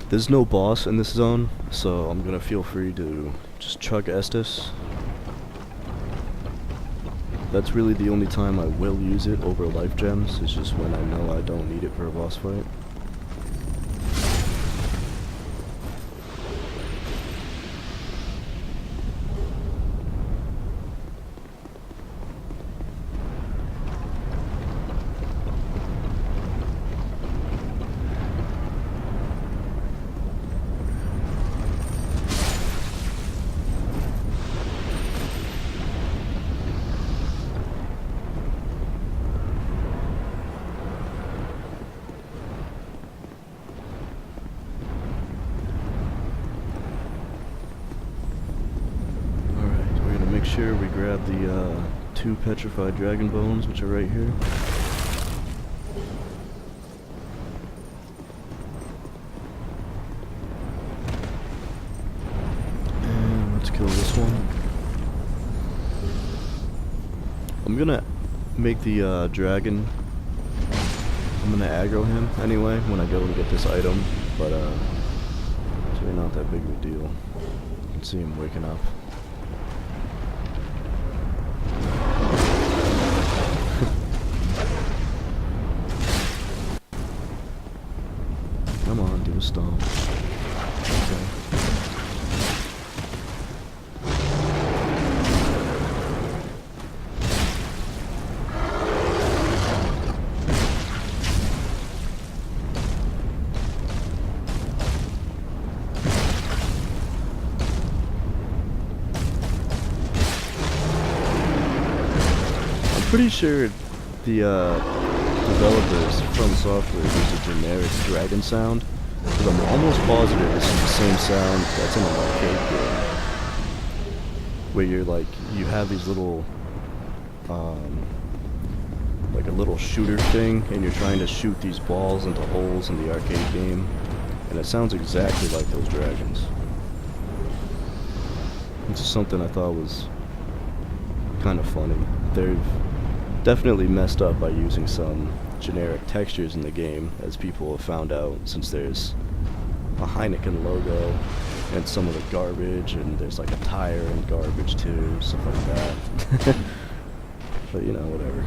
There's no boss in this zone, so I'm gonna feel free to just chug Estus. That's really the only time I will use it over life gems, is just when I know I don't need it for a boss fight. Make sure we grab the 2 petrified dragon bones, which are right here. And let's kill this one. I'm gonna make the dragon, I'm gonna aggro him anyway when I go to get this item, but it's really not that big of a deal. You can see him waking up. Come on, do a stomp. Okay. I'm pretty sure the developers from software use a generic dragon sound, but I'm almost positive this is the same sound that's in an arcade game, where you're like, you have these little, like a little shooter thing, and you're trying to shoot these balls into holes in the arcade game, and it sounds exactly like those dragons. This is something I thought was kind of funny. They've definitely messed up by using some generic textures in the game, as people have found out, since there's a Heineken logo and some of the garbage, and there's like a tire and garbage too, stuff like that. But you know, whatever.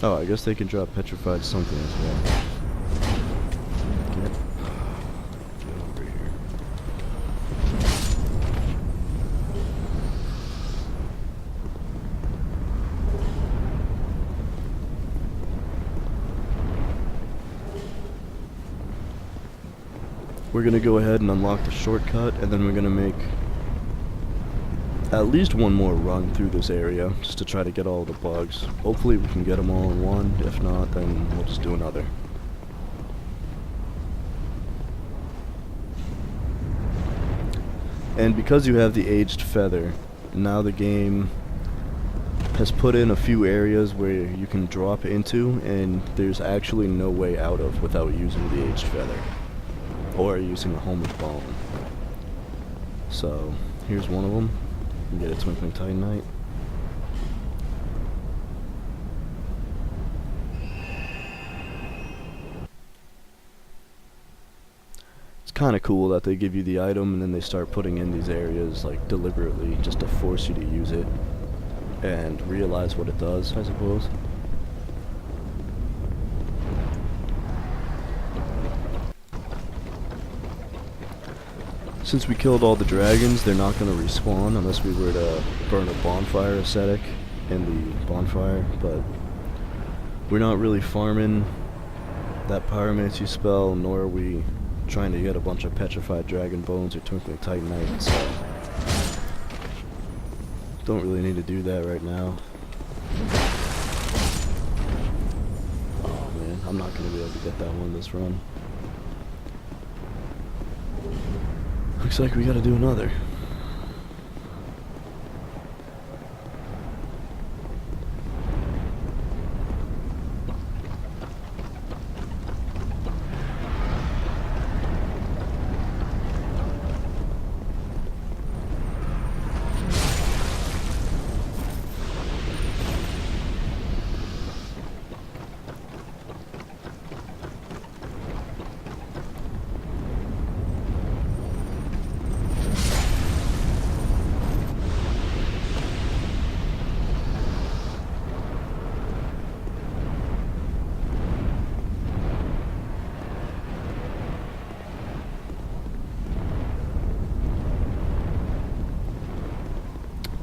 Oh, I guess they can drop petrified something as well. Get over here. We're gonna go ahead and unlock the shortcut, and then we're gonna make at least one more run through this area, just to try to get all the bugs. Hopefully we can get them all in one. If not, then we'll just do another. And because you have the aged feather, now the game has put in a few areas where you can drop into, and there's actually no way out of without using the aged feather, or using a homeward bone. So, here's one of them. You can get a Twinkling Titanite. It's kind of cool that they give you the item and then they start putting in these areas like deliberately just to force you to use it and realize what it does, I suppose. Since we killed all the dragons, they're not going to respawn unless we were to burn a bonfire ascetic in the bonfire, but we're not really farming that pyromancy spell, nor are we trying to get a bunch of petrified dragon bones or twinkling titanite, so Don't really need to do that right now. Oh man, I'm not gonna be able to get that one this run. Looks like we gotta do another.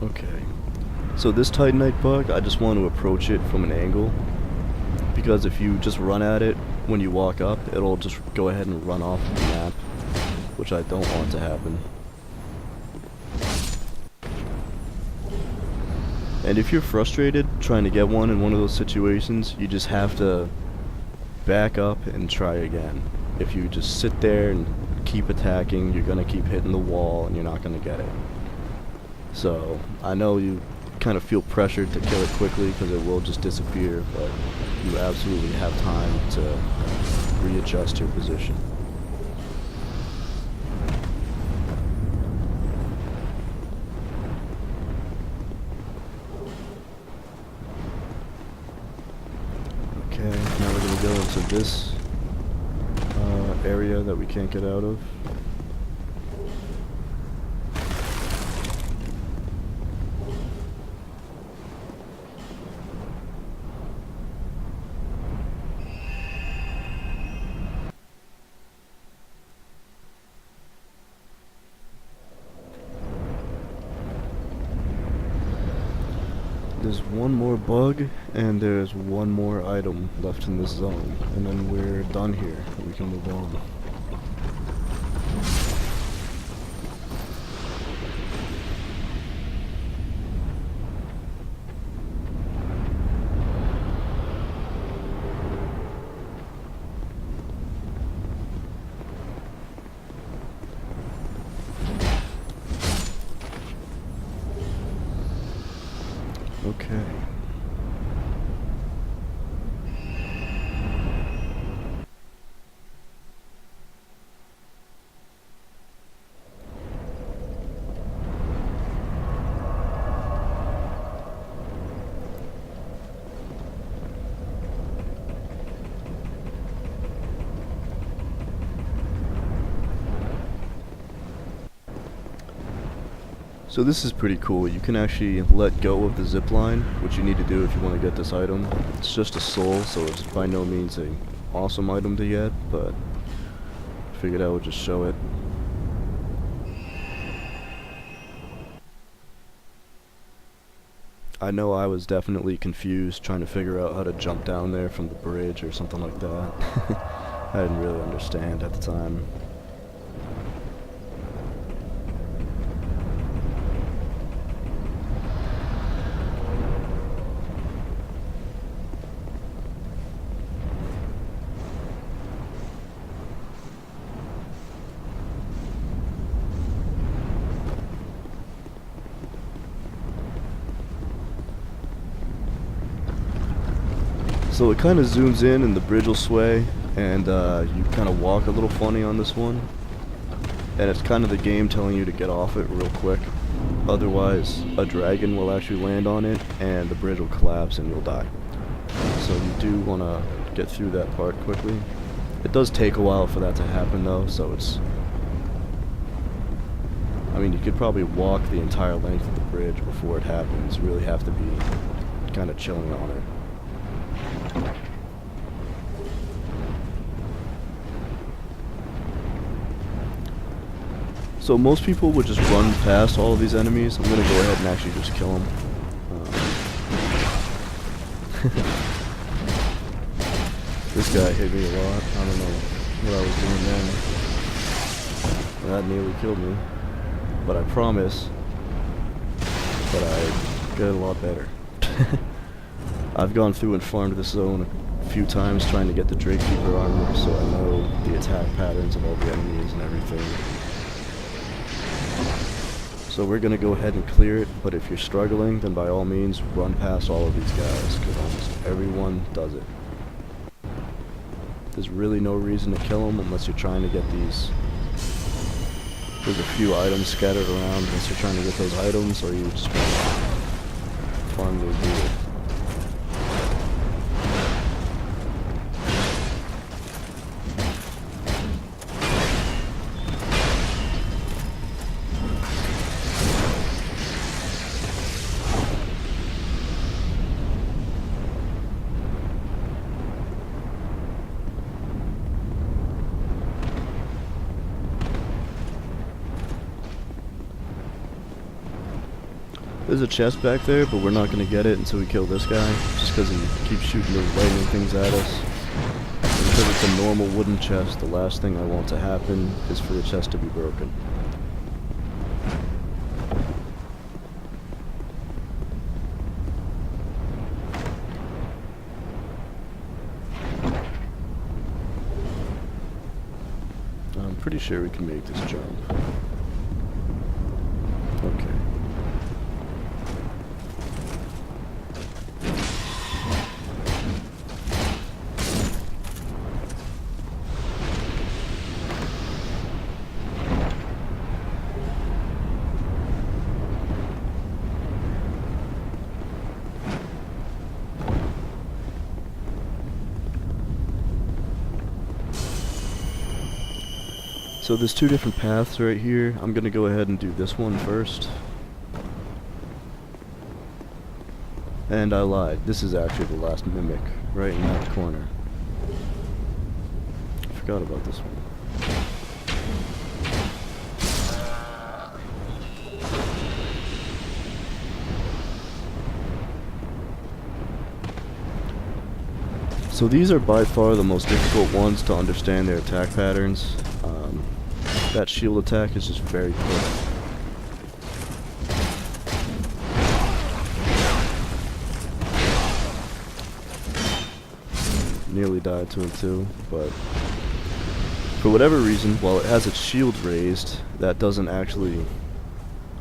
Okay, so this Titanite bug, I just want to approach it from an angle, because if you just run at it when you walk up, it'll just go ahead and run off the map, which I don't want to happen. And if you're frustrated trying to get one in one of those situations, you just have to back up and try again. If you just sit there and keep attacking, you're gonna keep hitting the wall and you're not gonna get it. So, I know you kind of feel pressured to kill it quickly because it will just disappear, but you absolutely have time to readjust your position. Okay, now we're going to go into this area that we can't get out of. There's one more bug, and there's one more item left in this zone, and then we're done here, and we can move on. Okay. So this is pretty cool. You can actually let go of the zip line, which you need to do if you want to get this item. It's just a soul, so it's by no means an awesome item to get, but I figured I would just show it. I know I was definitely confused trying to figure out how to jump down there from the bridge or something like that. I didn't really understand at the time. So it kind of zooms in and the bridge will sway, and you kind of walk a little funny on this one. And it's kind of the game telling you to get off it real quick. Otherwise, a dragon will actually land on it, and the bridge will collapse and you'll die. So you do want to get through that part quickly. It does take a while for that to happen though, so it's... I mean, you could probably walk the entire length of the bridge before it happens. You really have to be kind of chilling on it. So most people would just run past all of these enemies. I'm gonna go ahead and actually just kill them. This guy hit me a lot. I don't know what I was doing then. That nearly killed me. But I promise but I get a lot better. I've gone through and farmed this zone a few times trying to get the Drake Keeper armor, so I know the attack patterns of all the enemies and everything. So we're gonna go ahead and clear it, but if you're struggling, then by all means run past all of these guys, because almost everyone does it. There's really no reason to kill them unless you're trying to get these. There's a few items scattered around unless you're trying to get those items, or you just farm those gear. There's a chest back there, but we're not going to get it until we kill this guy, just because he keeps shooting those lightning things at us. Because it's a normal wooden chest, the last thing I want to happen is for the chest to be broken. I'm pretty sure we can make this jump. Okay. So there's two different paths right here. I'm gonna go ahead and do this one first. And I lied. This is actually the last mimic, right in that corner. I forgot about this one. So these are by far the most difficult ones to understand their attack patterns. That shield attack is just very quick. Nearly died to him too, but for whatever reason, while it has its shield raised, that doesn't actually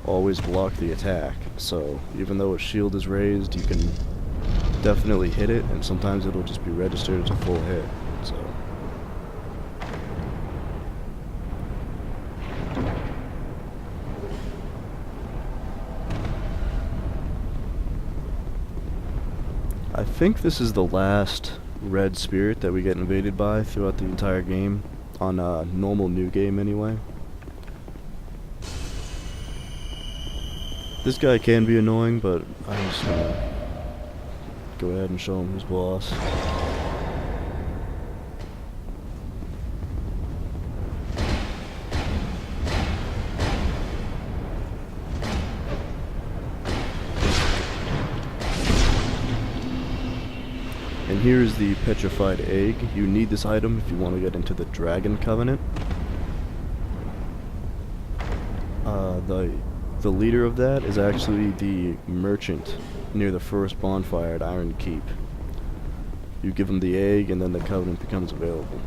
always block the attack. So even though its shield is raised, you can definitely hit it, and sometimes it'll just be registered as a full hit. So I think this is the last red spirit that we get invaded by throughout the entire game, on a normal new game anyway. This guy can be annoying, but I'm just gonna go ahead and show him who's boss. And here is the petrified egg. You need this item if you want to get into the Dragon Covenant. The leader of that is actually the merchant near the first bonfire at Iron Keep. You give him the egg and then the Covenant becomes available.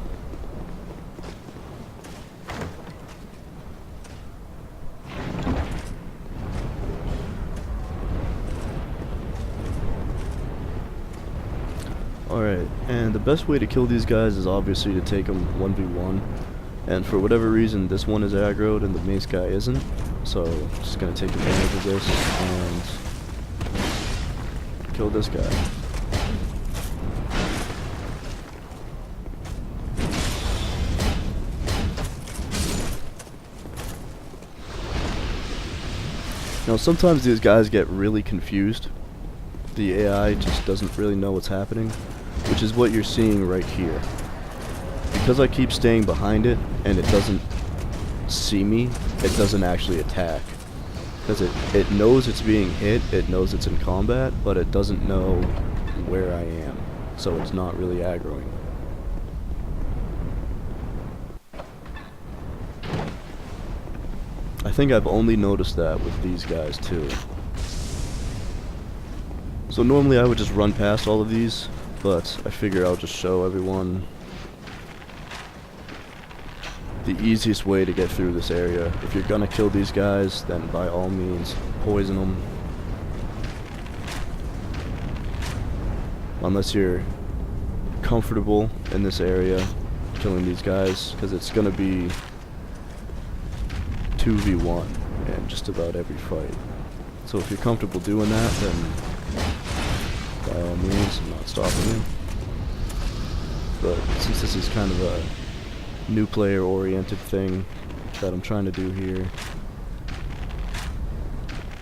Alright, and the best way to kill these guys is obviously to take them 1v1. And for whatever reason, this one is aggroed and the mace guy isn't. So, just gonna take advantage of this and kill this guy. Now, sometimes these guys get really confused. The AI just doesn't really know what's happening, which is what you're seeing right here. Because I keep staying behind it, and it doesn't see me, it doesn't actually attack. Because it knows it's being hit, it knows it's in combat, but it doesn't know where I am. So it's not really aggroing. I think I've only noticed that with these guys too. So normally I would just run past all of these, but I figure I'll just show everyone the easiest way to get through this area. If you're gonna kill these guys, then by all means, poison them. Unless you're comfortable in this area killing these guys, because it's gonna be 2v1 in just about every fight. So if you're comfortable doing that, then by all means, I'm not stopping you. But since this is kind of a new player oriented thing that I'm trying to do here,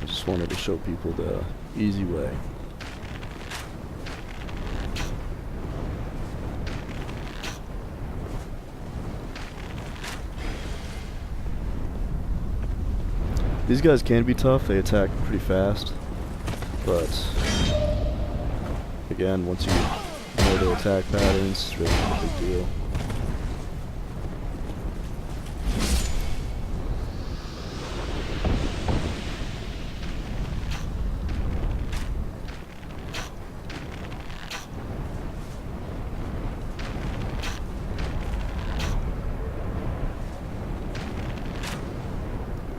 I just wanted to show people the easy way. These guys can be tough, they attack pretty fast, but again, once you know their attack patterns, it's really not a big deal.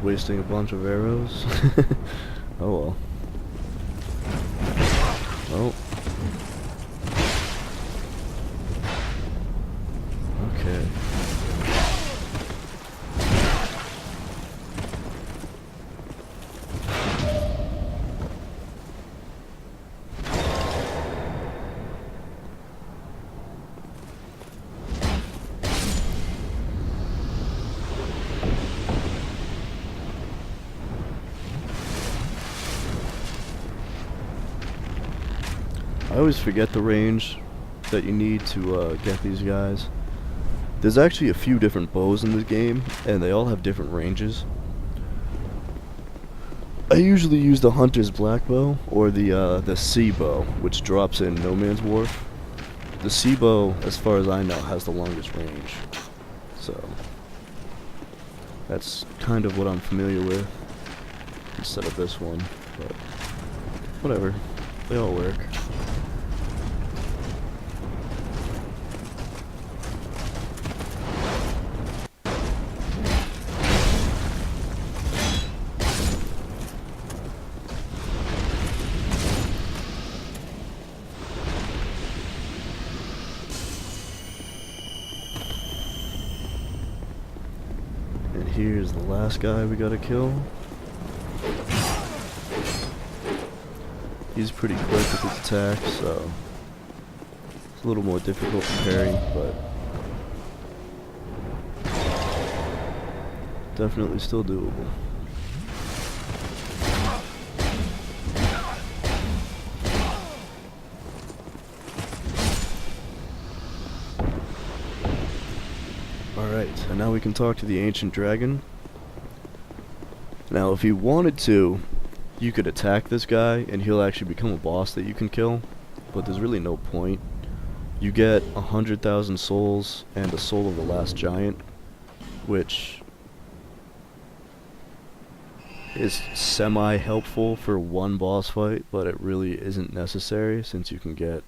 Wasting a bunch of arrows. Oh well. Oh. Okay. I always forget the range that you need to get these guys. There's actually a few different bows in this game, and they all have different ranges. I usually use the Hunter's Black Bow, or the Sea Bow, which drops in No Man's Wharf. The Sea Bow, as far as I know, has the longest range. So, that's kind of what I'm familiar with, instead of this one, but whatever, they all work. And here's the last guy we gotta kill. He's pretty quick with his attack, so it's a little more difficult to parry, but definitely still doable. Alright, and now we can talk to the Ancient Dragon. Now, if you wanted to, you could attack this guy, and he'll actually become a boss that you can kill, but there's really no point. You get 100,000 souls and a soul of the last giant, which is semi-helpful for one boss fight, but it really isn't necessary since you can get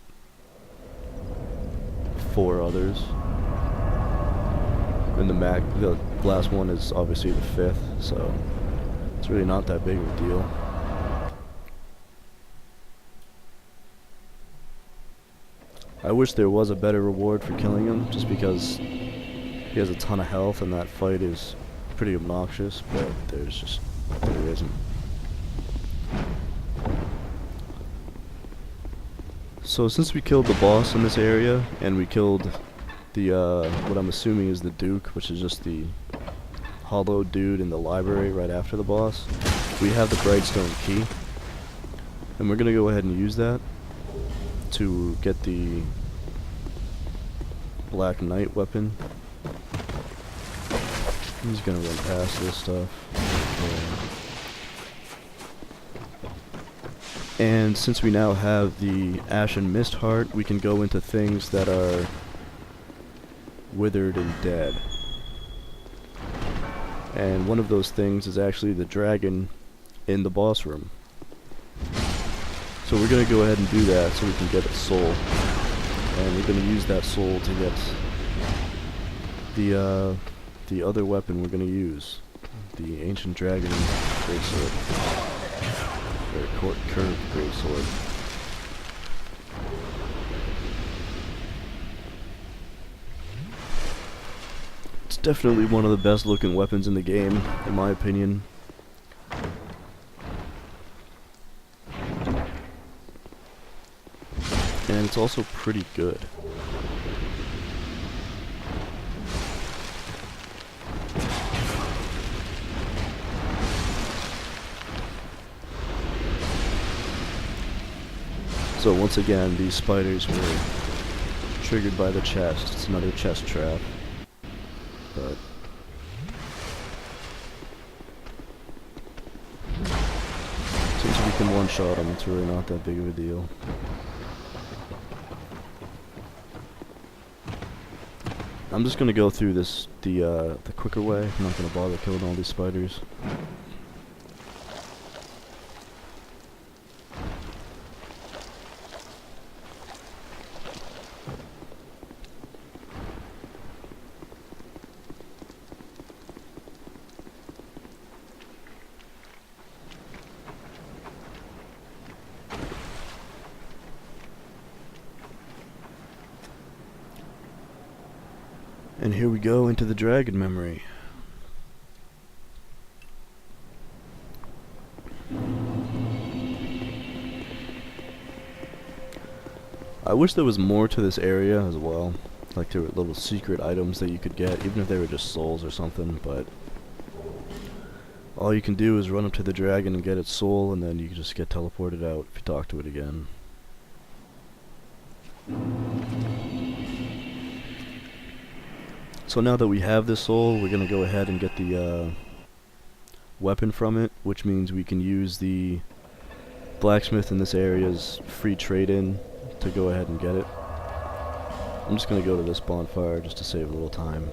4 others. And the last one is obviously the 5th, so it's really not that big of a deal. I wish there was a better reward for killing him, just because he has a ton of health and that fight is pretty obnoxious, but there isn't. So since we killed the boss in this area, and we killed the, what I'm assuming is the Duke, which is just the hollow dude in the library right after the boss, we have the Brightstone Key. And we're gonna go ahead and use that to get the Black Knight weapon. I'm just gonna run past this stuff. And since we now have the Ashen Mist Heart, we can go into things that are withered and dead. And one of those things is actually the dragon in the boss room. So we're going to go ahead and do that so we can get a soul. And we're going to use that soul to get the other weapon we're going to use. The Ancient Dragon Greatsword. Or Curved Greatsword. It's definitely one of the best looking weapons in the game, in my opinion. And it's also pretty good. So once again, these spiders were triggered by the chest. It's another chest trap. But since we can one-shot them, it's really not that big of a deal. I'm just gonna go through this the quicker way. I'm not gonna bother killing all these spiders. And here we go into the dragon memory. I wish there was more to this area as well. Like there were little secret items that you could get, even if they were just souls or something, but all you can do is run up to the dragon and get its soul, and then you just get teleported out if you talk to it again. So now that we have this soul, we're gonna go ahead and get the weapon from it, which means we can use the blacksmith in this area's free trade-in to go ahead and get it. I'm just gonna go to this bonfire just to save a little time.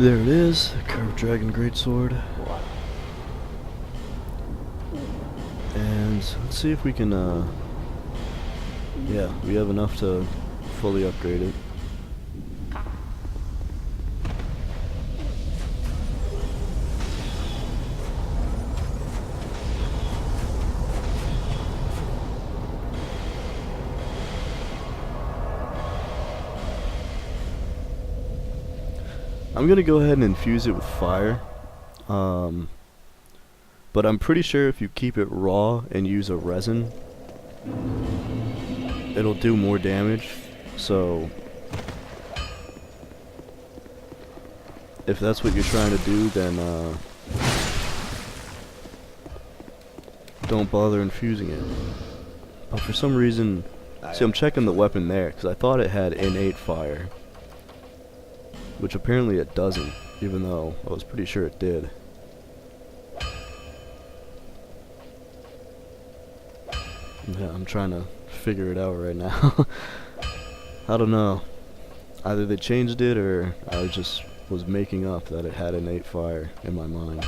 There it is, the Curved Dragon Greatsword. And let's see if we can, yeah, we have enough to fully upgrade it. I'm gonna go ahead and infuse it with fire, but I'm pretty sure if you keep it raw and use a resin, it'll do more damage. So if that's what you're trying to do, then don't bother infusing it. But for some reason, see, I'm checking the weapon there because I thought it had innate fire, which apparently it doesn't, even though I was pretty sure it did. Yeah, I'm trying to figure it out right now. I don't know. Either they changed it or I just was making up that it had innate fire in my mind.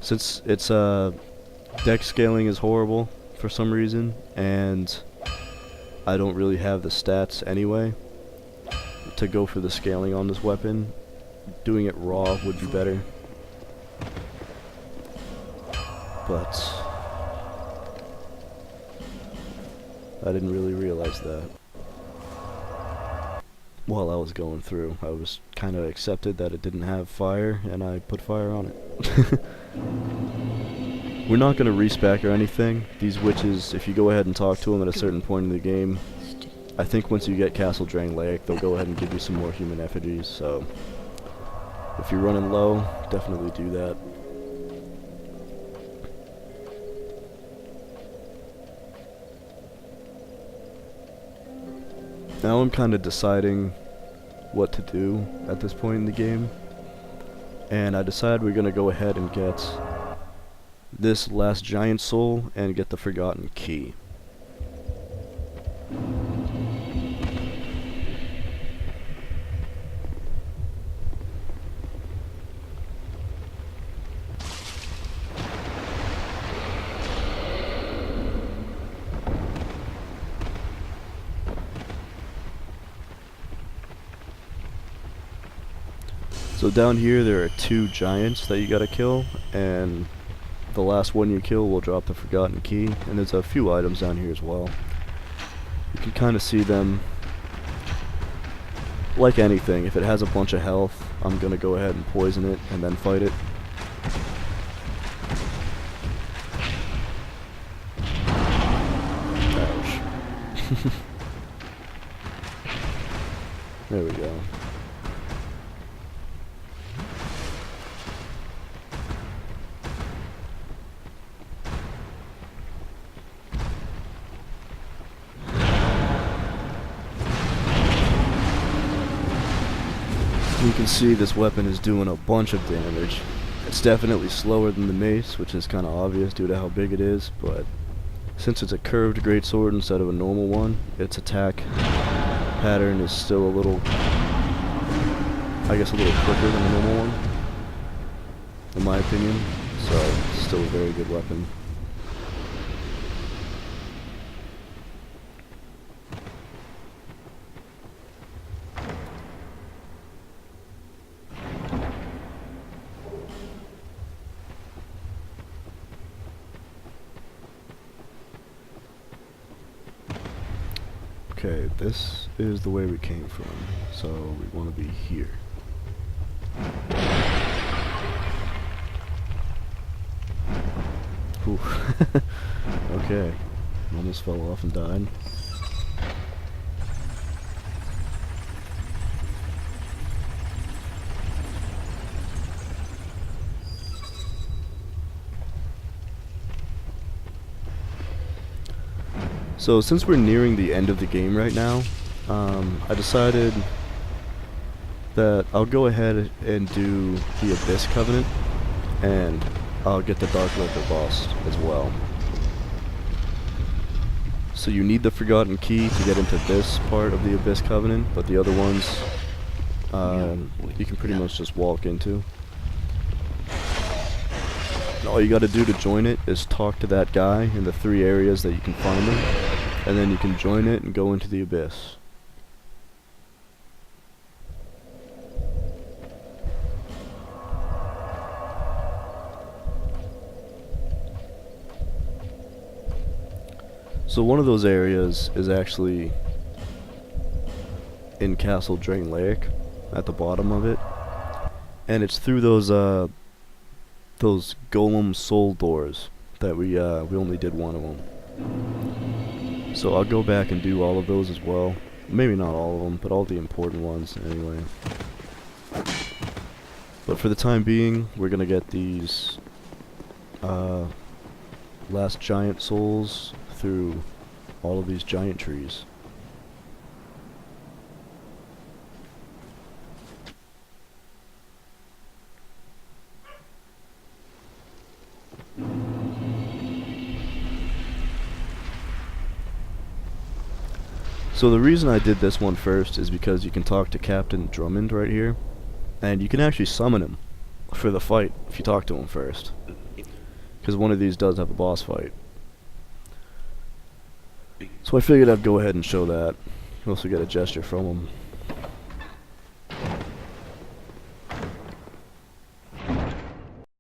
Since its dex scaling is horrible for some reason, and I don't really have the stats anyway to go for the scaling on this weapon, doing it raw would be better. But I didn't really realize that. While I was going through, I was kind of accepted that it didn't have fire, and I put fire on it. We're not going to respec or anything. These witches, if you go ahead and talk to them at a certain point in the game, I think once you get Castle Drangleic, they'll go ahead and give you some more human effigies, so if you're running low, definitely do that. Now I'm kind of deciding what to do at this point in the game, and I decided we're gonna go ahead and get this last giant soul and get the Forgotten Key. So down here there are 2 giants that you gotta kill, and the last one you kill will drop the Forgotten Key, and there's a few items down here as well. You can kind of see them. Like anything, if it has a bunch of health, I'm gonna go ahead and poison it and then fight it. Ouch. There we go. You can see this weapon is doing a bunch of damage. It's definitely slower than the mace, which is kind of obvious due to how big it is, but since it's a curved greatsword instead of a normal one, its attack pattern is still a little, I guess, a little quicker than a normal one, in my opinion, so it's still a very good weapon. Okay, this is the way we came from, so we want to be here. Ooh. Okay, almost fell off and died. So since we're nearing the end of the game right now, I decided that I'll go ahead and do the Abyss Covenant, and I'll get the Dark Lurker boss as well. So you need the Forgotten Key to get into this part of the Abyss Covenant, but the other ones you can pretty much just walk into. And all you gotta do to join it is talk to that guy in the 3 areas that you can find him, and then you can join it and go into the Abyss. So one of those areas is actually in Castle Drangleic, at the bottom of it, and it's through those golem soul doors that we only did one of them. So I'll go back and do all of those as well. Maybe not all of them, but all the important ones anyway. But for the time being, we're gonna get these last giant souls through all of these giant trees. So the reason I did this one first is because you can talk to Captain Drummond right here, and you can actually summon him for the fight if you talk to him first, because one of these does have a boss fight. So I figured I'd go ahead and show that. You also get a gesture from him.